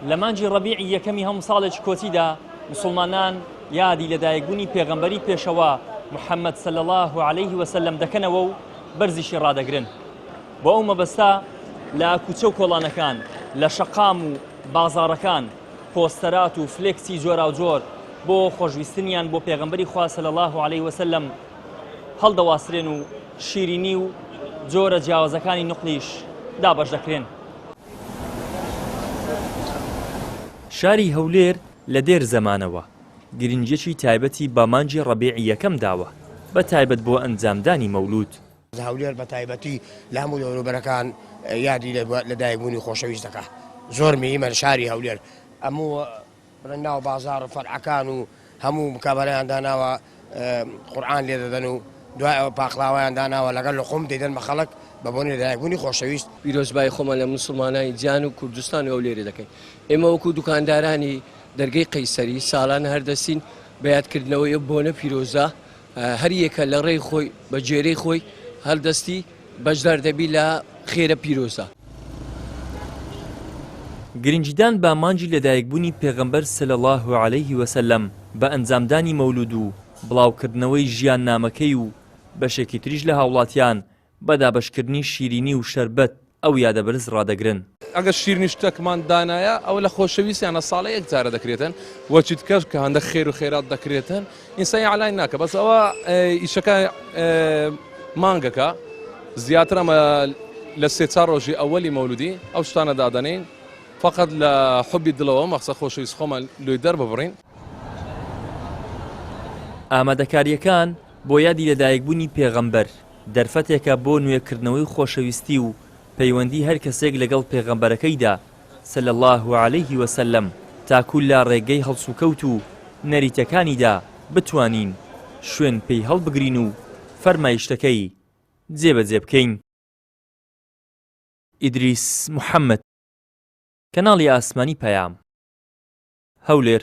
لە مانجی ڕەبیعی یەکەمی هەموو ساڵێکی کۆتیدا مسلمانان یادی لەدایکبوونی پێغەمبەری پێشەوە محەممەد صلی الله عليه وسلم دەکەنەوە و بەرزیشی ڕادەگرن. بۆ ئەو مەبەستا لە کوچە و کۆڵانەکان، لە شەقام و بازاڕەکان پۆستەرات و فلێکسی جۆرا و جۆر بۆ خۆشویستنیان بۆ پێغەمبەری خوا صلی الله عليه وسلم هەڵدەواسرێن و شیرینی و جۆرە جیاوازەکانی نوقلیش دابەش دەکرێن. شاری هەولێر لە دێر زەمانەوە گرنگیەکی تایبەتی بە مانجی ڕەبیعی یەکەم داوە بە تایبەت بۆ ئەنجامدانی مەولود. هەولێر بە تایبەتی لە هەموو دەوروبەرەکان یادی لەدایکبوونی خۆشەویست دەکات. زۆر میمە شاری هەولێر هەموو ناو بازار و فەرعەکان و هەموو مکابەرەیان داناوە قورئان لێ دەدەن و دوای پاخلاوەیان داناوە لەگەڵ لەخۆم دەیدەن بە خەڵک بە بۆنی لەدایکبوونی خۆشەویست. پیرۆزبای خۆمە لە موسڵمانانی جیان و کوردستان و هەولێرە دەکەین. ئێمە وەکو دوکاندارانی دەرگەی قەیسەری ساڵانە هەردەستین بە یادکردنەوەی بۆنە پیرۆزە هەر یەکە لە ڕێی خۆی بە جێرەی خۆی هەردەستی بەشدار دەبی لە خێرە پیرۆزە. گرنگیدان بە مانجی لەدایکبوونی پێغەمبەر صلی الله عليه وسلم بە ئەنجامدانی مەولود و بڵاوکردنەوەی ژیان نامەکەی و بەشێکی تریش لە هاوڵاتیان بە دابەشکردنی شیرینی و شەربەت ئەو یادەبەرز ڕادەگرن. ئەگەر شیرنی شتێکمان دانایە ئەو لە خۆشەویستیانە ساڵە یەک جارە دەکرێتن وەچیت کەس کە هەندە خێر و خێرات دەکرێتن ئینسانی عەلای ناکە بەس ئەوە ئیشەکە مانگەکە زیاتر ئەمە لە سێ چار ڕۆژی ئەوەلی مەولودی ئەو شتانە دادەنین فقط لە حوبی دڵەوە مەخسە خۆشەویست خۆمان لۆی دەرببڕین. ئامادەکاریەکان بۆ یادی لەدایکبوونی پێغەمبەر دەرفەتێکە بۆ نوێکردنەوەی خۆشەویستی و پەیوەندی هەر کەسێک لەگەڵ پێغەمبەرەکەیدا صلی الله عليه وسلم تاکو لە ڕێگەی هەڵسوکەوت و نەریتەکانیدا بتوانین شوێن پێی هەڵبگرین و فەرمایشتەکەی جێبەجێ بکەین. ئیدریس محەممەد، کەناڵی ئاسمانی پەیام، هەولێر.